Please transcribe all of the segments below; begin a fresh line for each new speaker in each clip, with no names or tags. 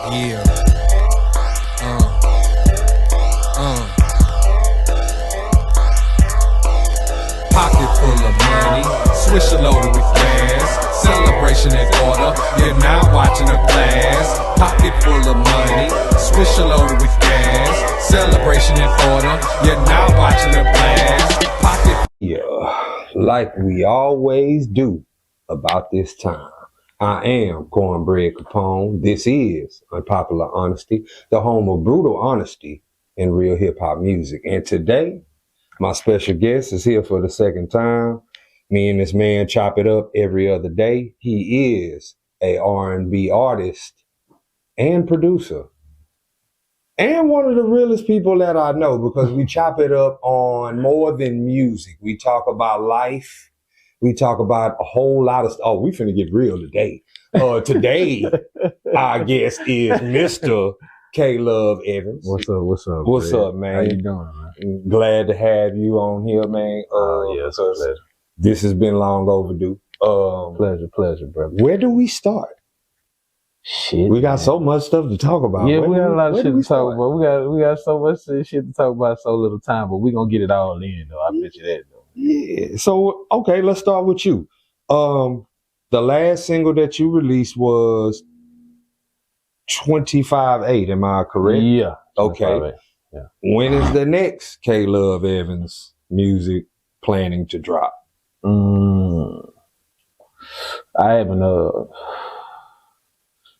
Yeah. Pocket full of money, swisher loaded with gas. Celebration in order, you're now watching a class. Pocket full of money, swisher loaded with gas. Celebration in order, you're now watching a class. Pocket.
Yeah, like we always do about this time. I am Cornbread Capone. This is Unpopular Honesty, the home of brutal honesty in real hip hop music. And today, my special guest is here for the second time. Me and this man chop it up every other day. He is a R&B artist and producer. And one of the realest people that I know, because we chop it up on more than music. We talk about life. We talk about a whole lot of stuff. Oh, we finna get real today. Today, our guest is Mr. K Luv Evans.
What's up?
What's up, man?
How you doing, man?
Glad to have you on here, man.
Yeah, it's a pleasure.
This has been long overdue.
Pleasure, brother.
Where do we start?
Shit,
we got so much stuff to talk about.
Yeah, we got a lot of shit to talk about. We got so much shit to talk about, so little time, but we gonna get it all in, though. I bet you that, though.
Yeah. So, okay, let's start with you. The last single that you released was 25/8. Am I correct?
Yeah.
Okay.
Yeah.
When is the next K Luv Evans music planning to drop?
I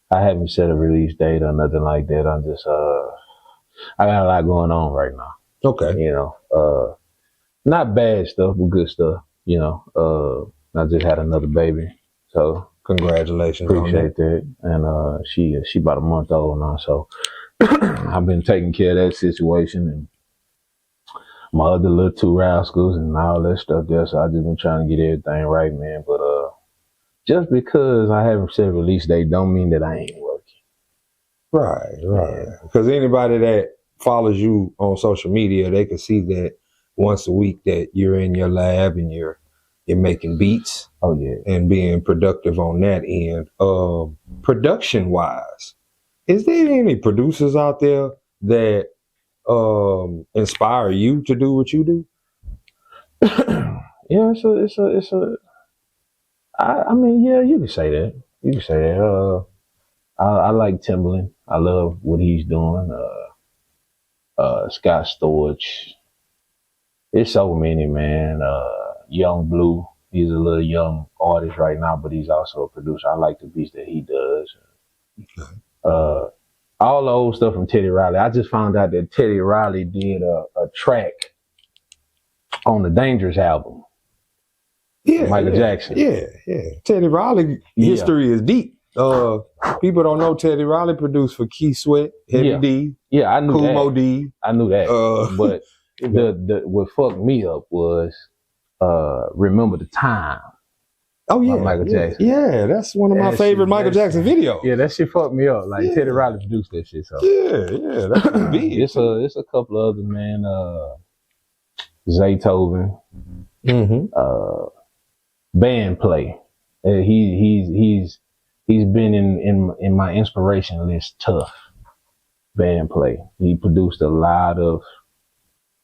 haven't set a release date or nothing like that. I'm just I got a lot going on right now.
Okay.
You know, not bad stuff, but good stuff. You know, I just had another baby, so
congratulations.
Appreciate that. And she about a month old now, so I've been taking care of that situation and my other little two rascals and all that stuff there. So I just been trying to get everything right, man. But just because I haven't set a release date don't mean that I ain't working.
Right. Because anybody that follows you on social media, they can see that once a week that you're in your lab and you're making beats.
Oh yeah.
And being productive on that end. Production wise, is there any producers out there that inspire you to do what you do?
Yeah, I mean, yeah, you can say that. You can say that. I like Timbaland. I love what he's doing. Scott Storch. There's so many, man. Young Blue. He's a little young artist right now, but he's also a producer. I like the beats that he does.
Okay.
All the old stuff from Teddy Riley. I just found out that Teddy Riley did a track on the Dangerous album.
Yeah,
Michael Jackson.
Yeah. Teddy Riley history is deep. People don't know Teddy Riley produced for Key Sweat, Heavy D.
Yeah, I knew
Kool
that.
Mo D.
I knew that. But the what fucked me up was Remember the Time.
Oh yeah,
Michael Jackson.
Yeah, that's one of my favorite Michael Jackson videos.
Yeah, that shit fucked me up. Like Teddy Riley produced that shit. So
yeah, that's big.
It's a couple of other, man. Zaytoven. Band play. He's been in my inspiration list. Tough band play. He produced a lot of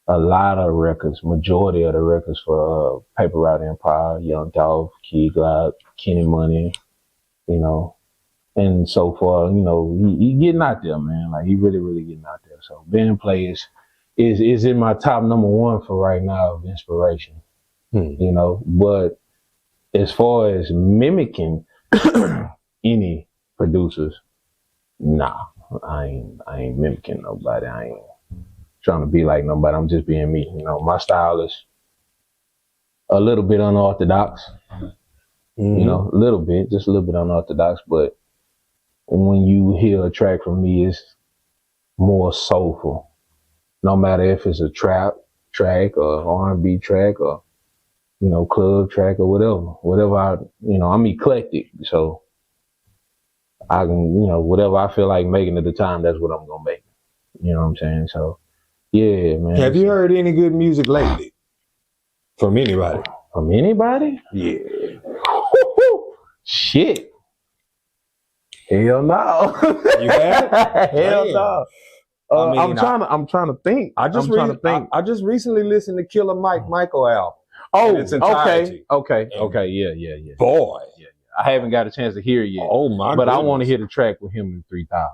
records. Majority of the records for Paper Route Empire, Young Dolph, Kid Glock, Kenny Money, you know, and so far. You know, he getting out there, man. Like he really getting out there. So band play is in my top number one for right now of inspiration. You know, but as far as mimicking any producers, nah, I ain't mimicking nobody. I ain't trying to be like nobody. I'm just being me. You know, my style is a little bit unorthodox. You know, just a little bit unorthodox. But when you hear a track from me, it's more soulful. No matter if it's a trap track or R&B track or, you know, club track or whatever I'm eclectic. So I can, you know, whatever I feel like making at the time, that's what I'm going to make. You know what I'm saying? So yeah, man.
Have you heard any good music lately? From anybody?
From anybody?
Yeah.
Shit. Hell no.
You have?
Hell
Damn.
no.
I mean,
I'm trying to think.
I just recently listened to Killer Michael album.
Oh,
in its entirety.
okay. Yeah.
Boy.
Yeah. I haven't got a chance to hear it yet.
Oh my
But
goodness.
I want to hear the track with him in 3000.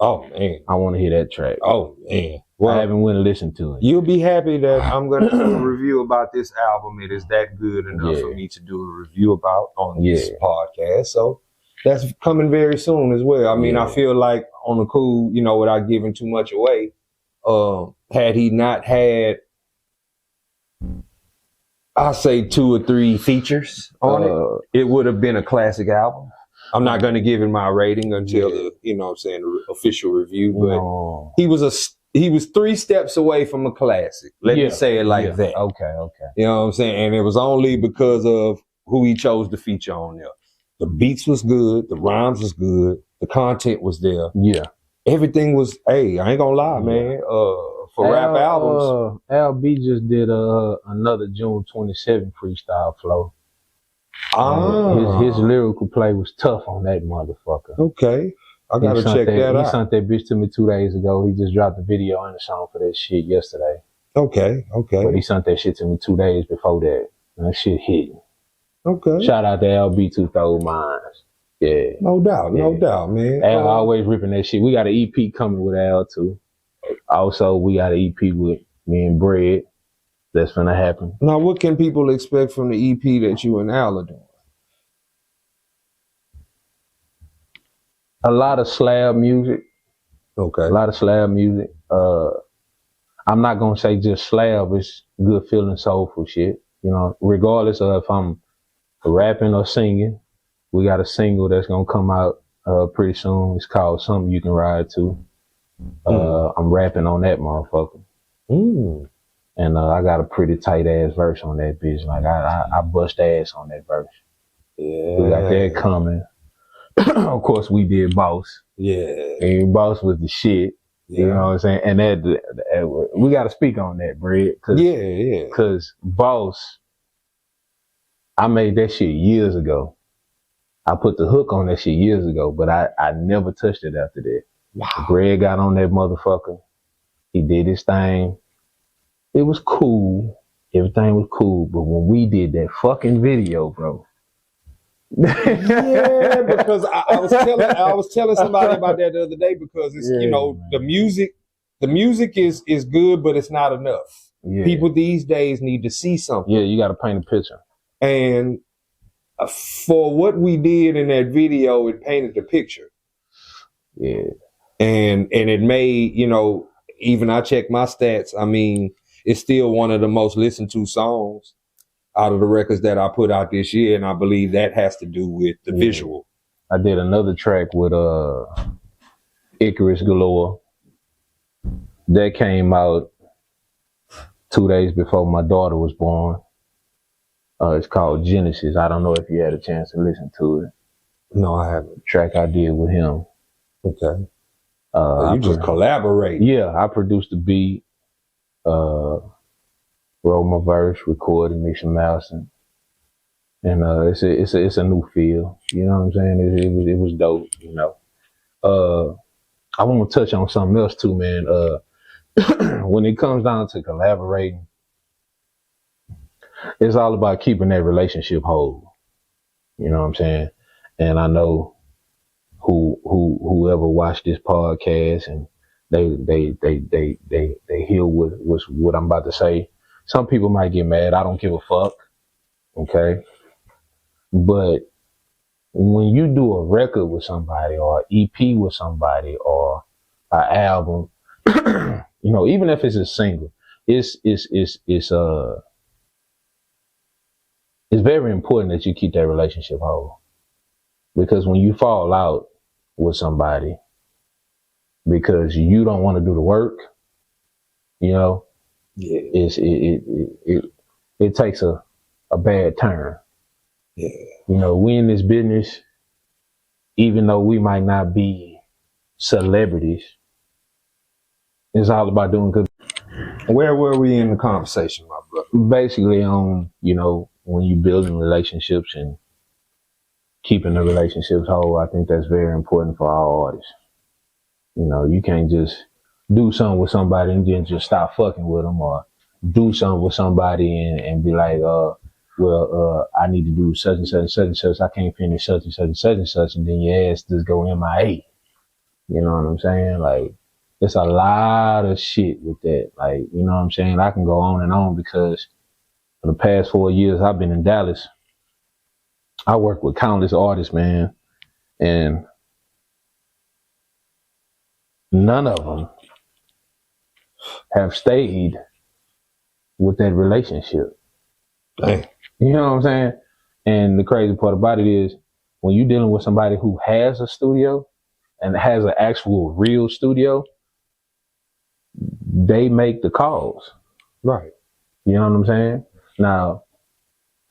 Oh man.
I want to hear that track.
Oh man.
Well, I haven't went and listened to it.
You'll be happy that I'm going to do a review about this album. It is that good enough for me to do a review about on this podcast. So that's coming very soon as well. I mean, I feel like on the cool, you know, without giving too much away, had he not had, I say 2 or 3 features on it would have been a classic album. I'm not going to give him my rating until the, you know what I'm saying, the official review, but he was 3 steps away from a classic. Let me say it like that.
Okay.
You know what I'm saying? And it was only because of who he chose to feature on there. The beats was good, the rhymes was good, the content was there. Yeah. Everything was, hey, I ain't gonna lie, man. For rap albums.
LB just did another June 27 freestyle flow. His lyrical play was tough on that motherfucker.
Okay. I gotta check that out.
He sent that bitch to me 2 days ago. He just dropped the video and the song for that shit yesterday.
Okay.
But he sent that shit to me 2 days before that. And that shit hit.
Okay.
Shout out to LB 2 Throw Minds. Yeah.
No doubt, man.
Al always ripping that shit. We got an EP coming with Al too. Also, we got an EP with me and Bread. That's gonna happen.
Now, what can people expect from the EP that you and Al are doing?
A lot of slab music.
Okay.
A lot of slab music. I'm not gonna say just slab. It's good feeling, soulful shit. You know, regardless of if I'm rapping or singing, we got a single that's gonna come out pretty soon. It's called Something You Can Ride To. I'm rapping on that motherfucker. And I got a pretty tight ass verse on that bitch. Like I bust ass on that verse. Yeah. We got that coming. Of course we did Boss. Yeah. And Boss was the shit. You know what I'm saying? And that we gotta speak on that, Brad. Cause Boss, I made that shit years ago. I put the hook on that shit years ago, but I never touched it after that. Wow. Greg got on that motherfucker. He did his thing. It was cool. Everything was cool. But when we did that fucking video, bro.
Yeah, because I was telling somebody about that the other day because it's, you know, the music is good, but it's not enough. Yeah. People these days need to see something.
Yeah, you got to paint a picture.
And for what we did in that video, it painted the picture. Yeah. And it made, you know, even I checked my stats. I mean, it's still one of the most listened to songs out of the records that I put out this year. And I believe that has to do with the visual.
I did another track with Icarus Galore. That came out 2 days before my daughter was born. It's called Genesis. I don't know if you had a chance to listen to it.
No, I haven't.
Track I did with him.
Okay. You just collaborate.
Yeah, I produced the beat, wrote my verse, recorded, mixed and mastered. And it's a new feel. You know what I'm saying? It was dope, you know. I want to touch on something else too, man. When it comes down to collaborating, it's all about keeping that relationship whole. You know what I'm saying? And I know whoever watched this podcast and they hear what I'm about to say. Some people might get mad. I don't give a fuck. Okay. But when you do a record with somebody or an EP with somebody or an album, you know, even if it's a single, it's very important that you keep that relationship whole. Because when you fall out with somebody because you don't want to do the work, you know, it takes a bad turn. Yeah. You know, we in this business, even though we might not be celebrities, it's all about doing good.
Where were we in the conversation, my brother?
Basically on, you know, when you building relationships and keeping the relationships whole. I think that's very important for all artists. You know, you can't just do something with somebody and then just stop fucking with them, or do something with somebody and be like, I need to do such and such and such and such. I can't finish such and such and such and such, and then your ass just go MIA. You know what I'm saying? Like, there's a lot of shit with that. Like, you know what I'm saying? I can go on and on because for the past 4 years I've been in Dallas. I work with countless artists, man, and none of them have stayed with that relationship.
Dang.
You know what I'm saying? And the crazy part about it is when you're dealing with somebody who has a studio and has an actual real studio, they make the calls.
Right.
You know what I'm saying? Now,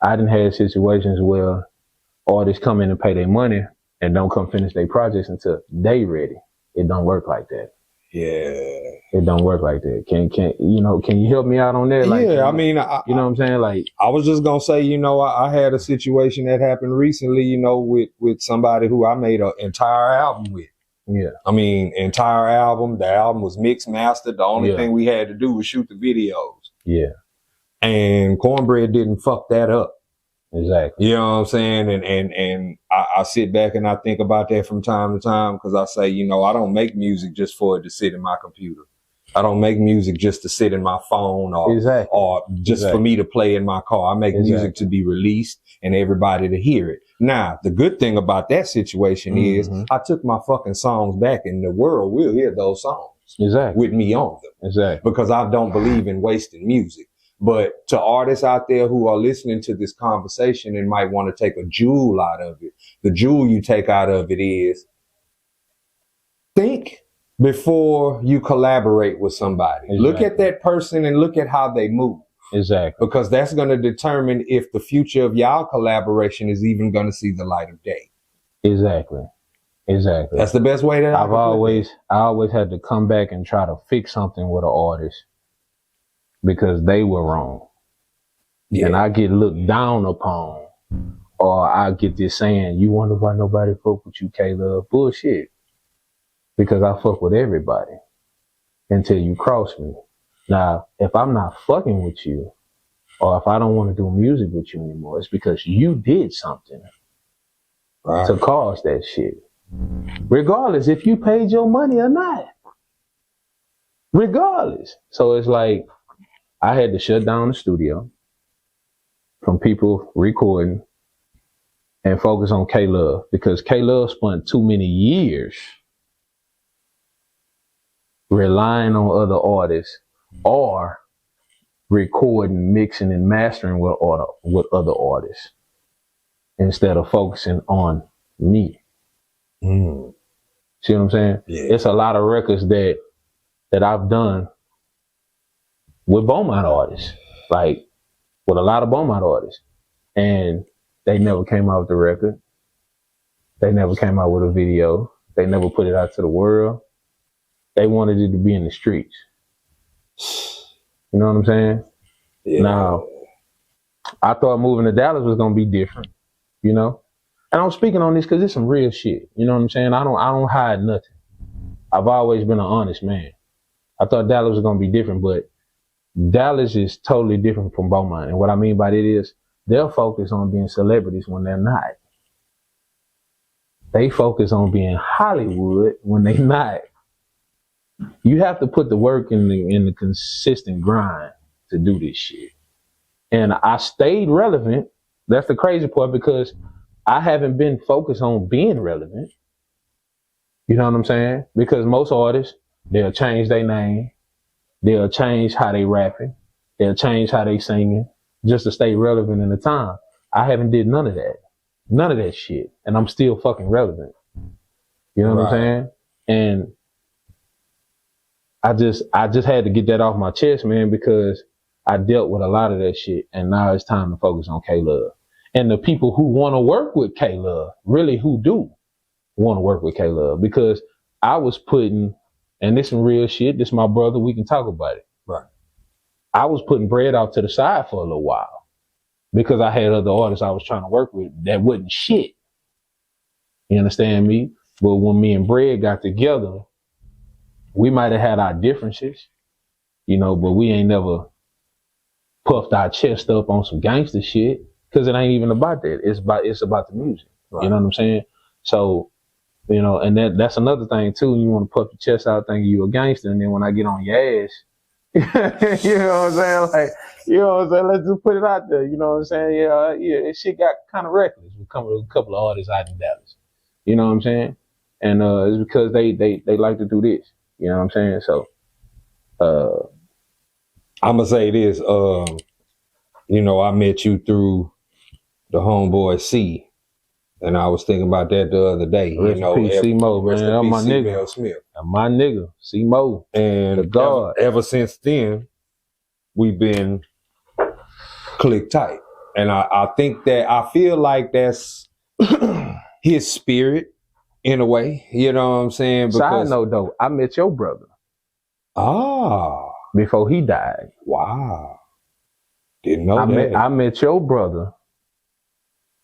I done had situations where artists come in and pay their money and don't come finish their projects until they ready. It don't work like that.
Yeah.
It don't work like that. Can you help me out on that? Like,
yeah, I mean,
you know what I'm saying? Like,
I was just gonna say, you know, I had a situation that happened recently, you know, with somebody who I made an entire album with.
yeah.
I mean, entire album. The album was mixed, mastered. The only
Yeah.
thing we had to do was shoot the videos.
Yeah,
And Cornbread didn't fuck that up.
exactly.
You know what I'm saying? And I sit back and I think about that from time to time because I say, you know, I don't make music just for it to sit in my computer. I don't make music just to sit in my phone or just for me to play in my car. I make music to be released and everybody to hear it. Now, the good thing about that situation is I took my fucking songs back and the world will hear those songs with me on them. Because I don't believe in wasting music. But to artists out there who are listening to this conversation and might want to take a jewel out of it, the jewel you take out of it is think before you collaborate with somebody. Look at that person and look at how they move. Because that's going to determine if the future of y'all collaboration is even going to see the light of day.
Exactly.
That's the best way that
I always had to come back and try to fix something with an artist because they were wrong. Yeah. And I get looked down upon, or I get this saying, you wonder why nobody fuck with you, K Luv. Bullshit. Because I fuck with everybody until you cross me. Now, if I'm not fucking with you, or if I don't want to do music with you anymore, it's because you did something to cause that shit. Regardless if you paid your money or not. Regardless. So it's like, I had to shut down the studio from people recording and focus on K Luv because K Luv spent too many years relying on other artists or recording, mixing, and mastering with other artists instead of focusing on me. See what I'm saying? Yeah. It's a lot of records that I've done with Beaumont artists, like with a lot of Beaumont artists, and they never came out with the record. They never came out with a video. They never put it out to the world. They wanted it to be in the streets. You know what I'm saying? Yeah. Now, I thought moving to Dallas was gonna be different, you know? And I'm speaking on this because it's some real shit. You know what I'm saying? I don't hide nothing. I've always been an honest man. I thought Dallas was gonna be different, but Dallas is totally different from Beaumont. And what I mean by that is they'll focus on being celebrities when they're not. They focus on being Hollywood when they're not. You have to put the work in the consistent grind to do this shit. And I stayed relevant. That's the crazy part because I haven't been focused on being relevant. You know what I'm saying? Because most artists, they'll change their name. They'll change how they rapping. They'll change how they singing just to stay relevant in the time. I haven't did none of that. None of that shit. And I'm still fucking relevant. You know what I'm saying? And I just had to get that off my chest, man, because I dealt with a lot of that shit. And now it's time to focus on K Luv. And the people who want to work with K Luv, really who do want to work with K Luv, because I was putting, and this some real shit, this my brother, we can talk about it. Right. I was putting bread out to the side for a little while because I had other artists I was trying to work with that wasn't shit. You understand me? But when me and Brad got together, we might have had our differences, you know, but we ain't never puffed our chest up on some gangster shit, because it ain't even about that. It's about the music. Right. You know what I'm saying? So, you know, and that's another thing too. You want to puff your chest out thinking you a gangster, and then when I get on your ass, you know what I'm saying? Like, you know what I'm saying? Let's just put it out there. You know what I'm saying? Yeah, this shit got kind of reckless with a couple of artists out in Dallas. You know what I'm saying? And it's because they like to do this. You know what I'm saying? So,
I'm gonna say this. You know, I met you through the homeboy C, and I was thinking about that the other day.
Rest
you know,
in peace, C-Mo, man. That's my nigga.
Smith.
My nigga, C-Mo.
And
the God.
Ever since then, we've been click tight. And I think that I feel like that's his spirit in a way. You know what I'm saying? Because,
side note though, I met your brother. Before he died.
Wow. Didn't know that.
I met your brother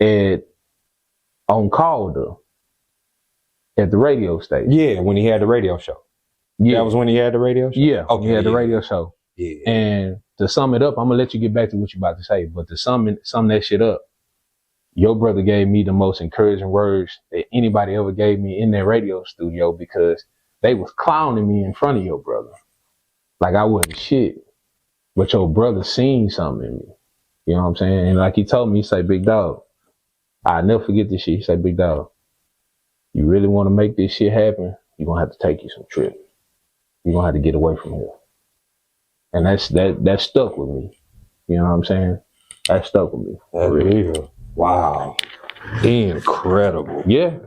on Calder at the radio station.
Yeah, when he had the radio show. Yeah, that was when he had the radio show?
Yeah,
okay,
he had the radio show.
Yeah.
And to sum it up, I'm going to let you get back to what you're about to say, but to sum that shit up, your brother gave me the most encouraging words that anybody ever gave me in that radio studio, because they was clowning me in front of your brother. Like I wasn't shit. But your brother seen something in me. You know what I'm saying? And like he told me, he said, big dog, I'll never forget this shit. He said, big dog, you really want to make this shit happen, you're going to have to take you some trips. You're going to have to get away from here. And that stuck with me. You know what I'm saying? That stuck with me.
That's real. Wow. Incredible.
Yeah.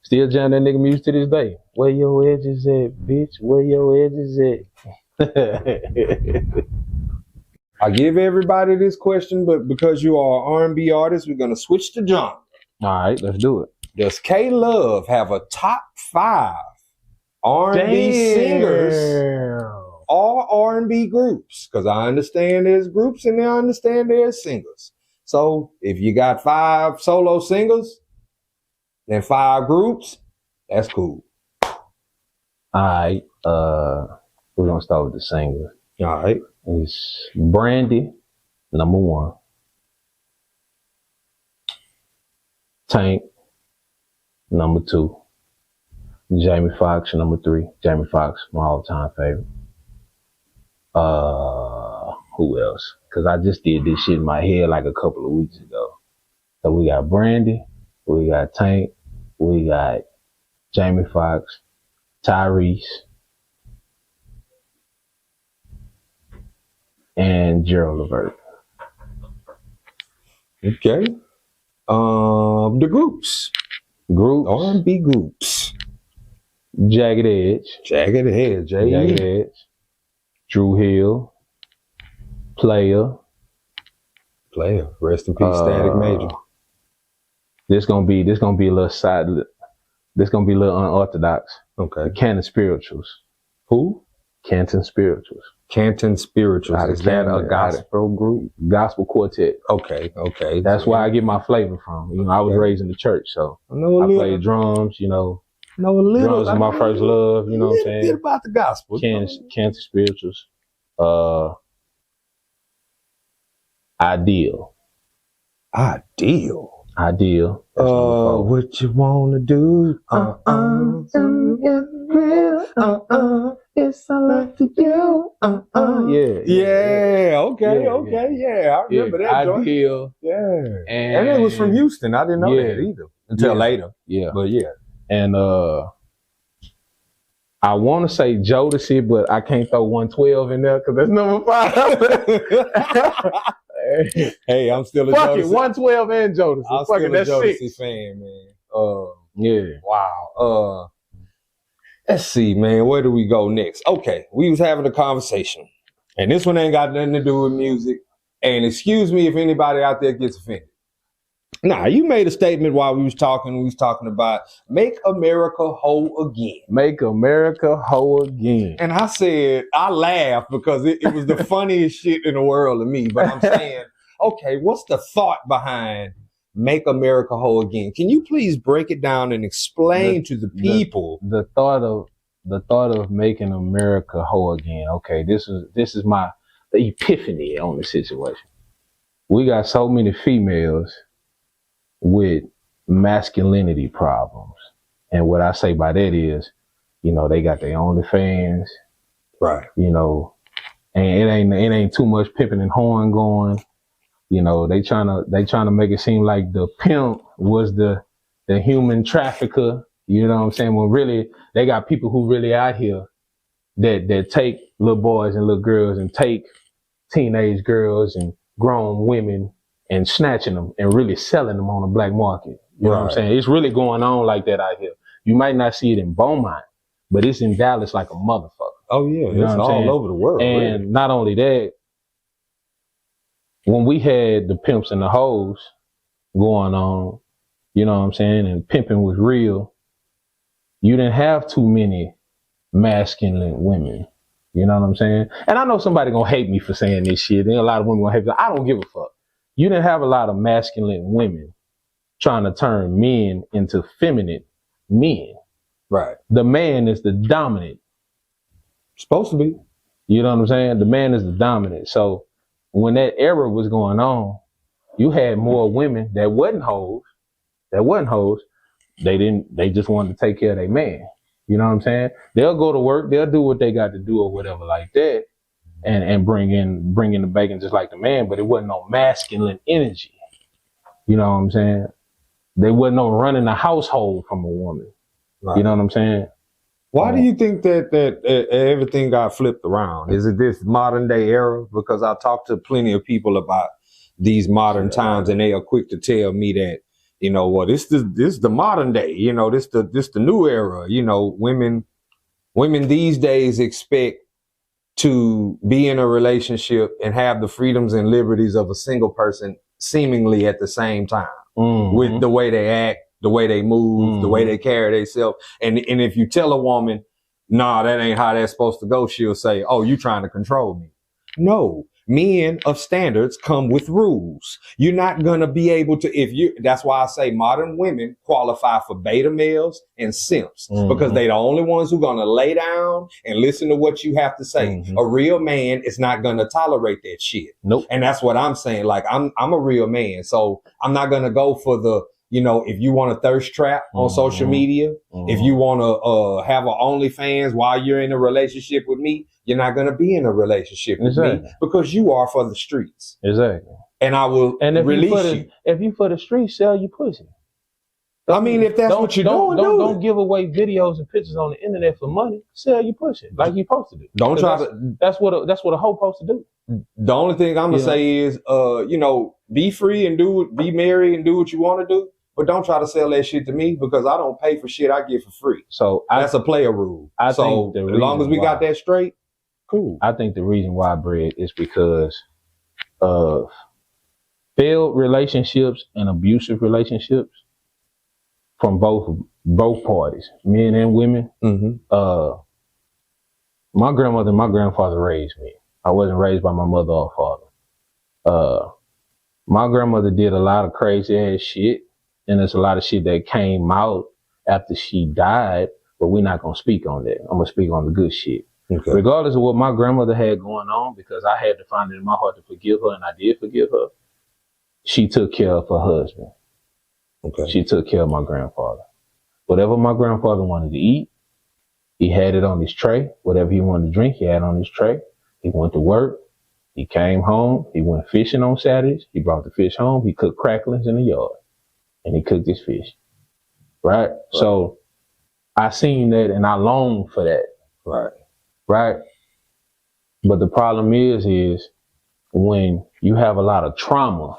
Still jam that nigga music to this day. Where your edges at, bitch? Where your edges at?
I give everybody this question, but because you are an R&B artist, we're going to switch to genre.
All right, let's do it.
Does K Luv have a top 5 R&B singers or R&B groups? Because I understand there's groups and I understand there's singers. So if you got 5 solo singers and 5 groups, that's cool.
All right, we're going to start with the singer.
All right.
It's Brandy, number 1. Tank, number 2. Jamie Foxx, number 3. Jamie Foxx, my all-time favorite. Who else? Because I just did this shit in my head like a couple of weeks ago. So we got Brandy, we got Tank, we got Jamie Foxx, Tyrese, and Gerald Levert.
Okay. The groups. R&B groups.
Jagged Edge.
Jagged Edge.
Drew Hill. Player.
Rest in peace, Static Major.
This gonna be a little side. This gonna be a little unorthodox.
Okay.
Canton Spirituals.
Who?
Canton Spirituals.
Canton Spirituals. Is that a gospel group?
Gospel quartet.
Okay.
That's where I get my flavor from. You know, I was raised in the church, so I played drums. You know, drums is my first love. You know what I'm saying?
Bit about the gospel.
Canton Spirituals. Ideal.
What you wanna do?
It's all up to you.
Yeah. Okay. I remember that.
Ideal.
Yeah. And it was from Houston. I didn't know that either until later.
Yeah.
But yeah.
And I want to say Jodeci, but I can't throw 112 in there because that's number 5.
Hey, I'm still a
Fuck
Jodeci.
it, 112 and Jodeci.
I'm
Fuck
still
it, that's
a Jodeci
6.
fan, man.
Yeah.
Wow. Let's see, man. Where do we go next? Okay, we was having a conversation, and this one ain't got nothing to do with music. And excuse me if anybody out there gets offended. Nah, you made a statement while we was talking. We was talking about make America hoe again.
Make America hoe again.
And I said, I laughed because it was the funniest shit in the world to me. But I'm saying, okay, what's the thought behind make America Hoe Again. Can you please break it down and explain to the people
the thought of making America whole again? Okay, this is my epiphany on the situation. We got so many females with masculinity problems, and what I say by that is, you know, they got their OnlyFans,
right?
You know, and it ain't too much pimping and horn going. You know, they trying to make it seem like the pimp was the human trafficker. You know what I'm saying? When really they got people who really out here that take little boys and little girls and take teenage girls and grown women and snatching them and really selling them on the black market. You know what I'm saying? It's really going on like that out here. You might not see it in Beaumont, but it's in Dallas like a motherfucker.
Oh yeah,
you know
it's all over the world.
And
really.
Not only that, when we had the pimps and the hoes going on, you know what I'm saying, and pimping was real, you didn't have too many masculine women. You know what I'm saying? And I know somebody gonna hate me for saying this shit. There a lot of women gonna hate me. I don't give a fuck. You didn't have a lot of masculine women trying to turn men into feminine men.
Right.
The man is the dominant.
Supposed to be.
You know what I'm saying? The man is the dominant. So when that era was going on, you had more women that wasn't hoes. They just wanted to take care of their man. You know what I'm saying? They'll go to work, they'll do what they got to do or whatever like that, and bring in the bacon just like the man, but it wasn't no masculine energy. You know what I'm saying? There wasn't no running a household from a woman. Right. You know what I'm saying?
Why do you think that everything got flipped around? Is it this modern day era? Because I talked to plenty of people about these modern times, and they are quick to tell me that, you know, well, this the modern day, you know, this the new era. You know, women these days expect to be in a relationship and have the freedoms and liberties of a single person seemingly at the same time, with the way they act, the way they move, the way they carry themselves. And if you tell a woman, nah, that ain't how that's supposed to go, she'll say, oh, you trying to control me. No. Men of standards come with rules. You're not going to be able to, that's why I say modern women qualify for beta males and simps, because they the only ones who going to lay down and listen to what you have to say. A real man is not going to tolerate that shit.
Nope.
And that's what I'm saying. Like, I'm a real man, so I'm not going to go for the, you know, if you want a thirst trap on social media, if you want to have an OnlyFans while you're in a relationship with me, you're not going to be in a relationship with me because you are for the streets.
Exactly.
And I will release you.
If you for the streets, sell your pussy.
I mean, if that's what you're doing,
don't give away videos and pictures on the internet for money. Sell your pussy like you're supposed to do.
Don't try to.
That's what a hoe supposed to do.
The only thing I'm gonna say is, you know, be free and be married and do what you want to do. But don't try to sell that shit to me, because I don't pay for shit I get for free. So that's a player rule. So as long as we got that straight, cool.
I think the reason why, Brett, is because of failed relationships and abusive relationships from both parties, men and women. My grandmother and my grandfather raised me. I wasn't raised by my mother or father. My grandmother did a lot of crazy ass shit. And there's a lot of shit that came out after she died, but we're not going to speak on that. I'm going to speak on the good shit. Okay. Regardless of what my grandmother had going on, because I had to find it in my heart to forgive her, and I did forgive her, she took care of her husband. Okay. She took care of my grandfather. Whatever my grandfather wanted to eat, he had it on his tray. Whatever he wanted to drink, he had on his tray. He went to work. He came home. He went fishing on Saturdays. He brought the fish home. He cooked cracklings in the yard. And he cooked his fish, right? So I seen that and I longed for that, right? But the problem is when you have a lot of trauma,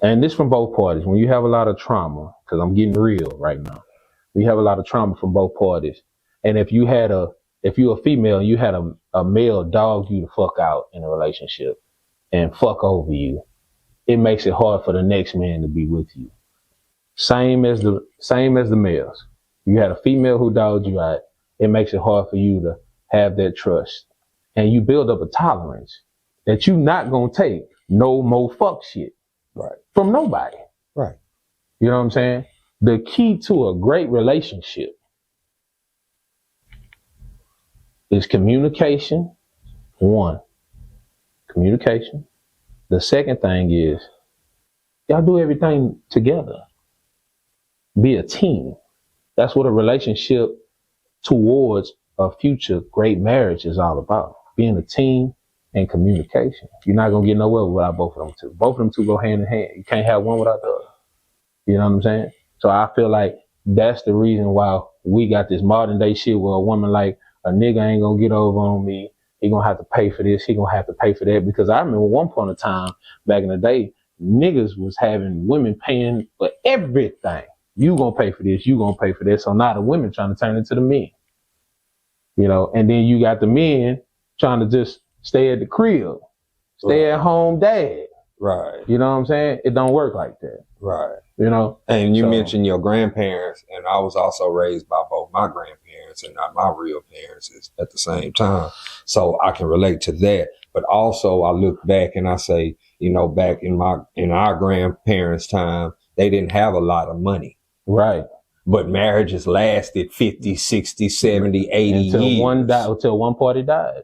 and this from both parties, when you have a lot of trauma, because I'm getting real right now, we have a lot of trauma from both parties. And if you're a female, you had a male dog you the fuck out in a relationship and fuck over you, it makes it hard for the next man to be with you. Same as the males. You had a female who dogged you out. It makes it hard for you to have that trust. And you build up a tolerance that you're not going to take no more fuck shit from nobody.
Right.
You know what I'm saying? The key to a great relationship is communication. One, communication. The second thing is y'all do everything together. Be a team. That's what a relationship towards a future great marriage is all about. Being a team and communication. You're not going to get nowhere without both of them two. Both of them two go hand in hand. You can't have one without the other. You know what I'm saying? So I feel like that's the reason why we got this modern day shit where a woman like, a nigga ain't going to get over on me. He going to have to pay for this. He going to have to pay for that. Because I remember one point of time back in the day, niggas was having women paying for everything. You going to pay for this. You going to pay for this. So now the women trying to turn into the men. You know, and then you got the men trying to just stay at the crib. Stay at home dad.
Right.
You know what I'm saying? It don't work like that.
Right.
You know?
And you mentioned your grandparents, and I was also raised by both my grandparents and not my real parents at the same time. So I can relate to that. But also I look back and I say, you know, back in our grandparents' time, they didn't have a lot of money.
Right.
But marriages lasted 50, 60, 70, 80 years.
Until one party died.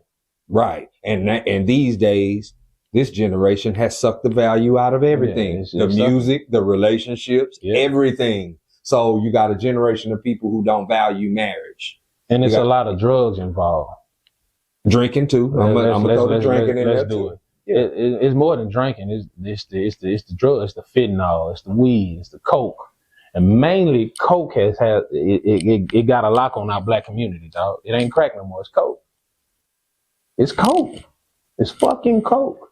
Right. And these days, this generation has sucked the value out of everything. The music, the relationships, everything. So you got a generation of people who don't value marriage.
And it's a lot of drugs involved.
Drinking too. I'm gonna throw the drinking in there too.
Yeah. It's more than drinking. It's the drugs, it's the fentanyl, it's the weed, it's the coke. And mainly coke it got a lock on our black community, dog. It ain't crack no more, it's coke. It's coke. It's fucking coke.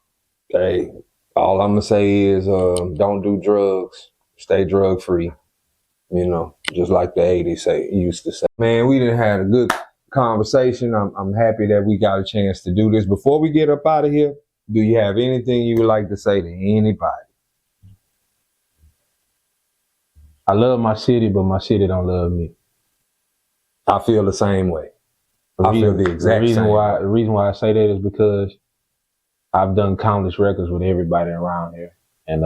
Hey, all I'm gonna say is don't do drugs. Stay drug free. You know, just like the 80s used to say. Man, we done had a good conversation. I'm happy that we got a chance to do this. Before we get up out of here, do you have anything you would like to say to anybody?
I love my city, but my city don't love me.
I feel the same way. I feel the exact same way.
The reason why I say that is because I've done countless records with everybody around here. And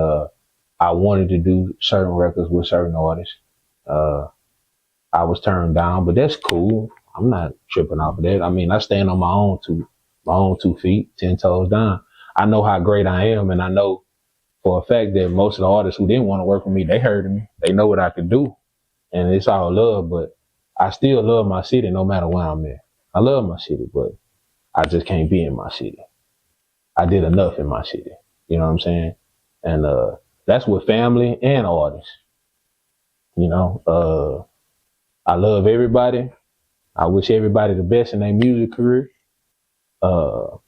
I wanted to do certain records with certain artists. I was turned down, but that's cool. I'm not tripping off of that. I mean, I stand on my own 2 feet, 10 toes down. I know how great I am, and I know for a fact that most of the artists who didn't want to work with me, they heard me. They know what I could do. And it's all love, but I still love my city no matter where I'm at. I love my city, but I just can't be in my city. I did enough in my city. You know what I'm saying? And that's with family and artists. You know, I love everybody. I wish everybody the best in their music career. All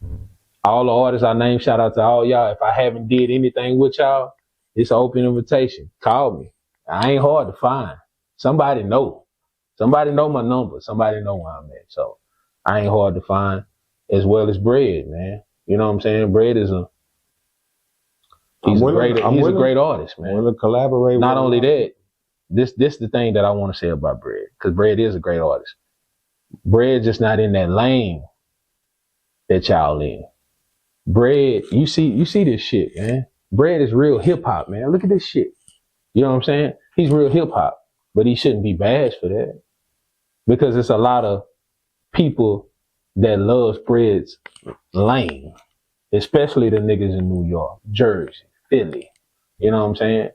the artists I named, shout out to all y'all. If I haven't did anything with y'all, it's an open invitation. Call me. I ain't hard to find. Somebody know. Somebody know my number. Somebody know where I'm at. So I ain't hard to find, as well as Bread, man. You know what I'm saying? Bread is he's a great artist, man.
I want to collaborate.
Not only that, this the thing that I want to say about Bread, because Bread is a great artist. Bread just not in that lane that y'all in. Bread, you see this shit, man. Bread is real hip hop, man. Look at this shit. You know what I'm saying? He's real hip hop, but he shouldn't be bashed for that, because it's a lot of people that loves Bread's lane, especially the niggas in New York, Jersey, Philly. You know what I'm saying?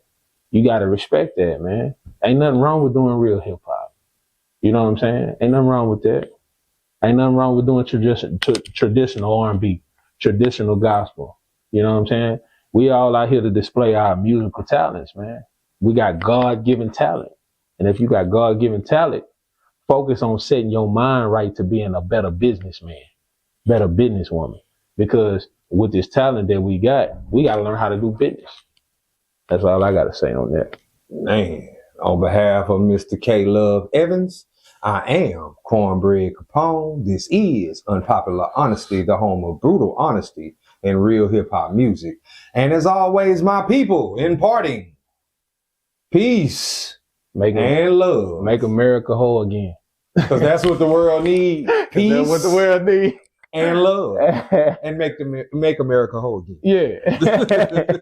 You gotta respect that, man. Ain't nothing wrong with doing real hip hop. You know what I'm saying? Ain't nothing wrong with that. Ain't nothing wrong with doing traditional R&B, traditional gospel. You know what I'm saying? We all out here to display our musical talents, man. We got God-given talent. And if you got God-given talent, focus on setting your mind right to being a better businessman, better businesswoman. Because with this talent that we got to learn how to do business. That's all I got to say on that.
Man, on behalf of Mr. K Luv Evans, I am Cornbread Capone. This is Unpopular Honesty, the home of brutal honesty and real hip-hop music. And as always, my people, in parting, peace and love.
Make America Hoe Again.
Because that's what the world needs. Peace.
That's what the world needs.
And love. And make America Hoe Again.
Yeah.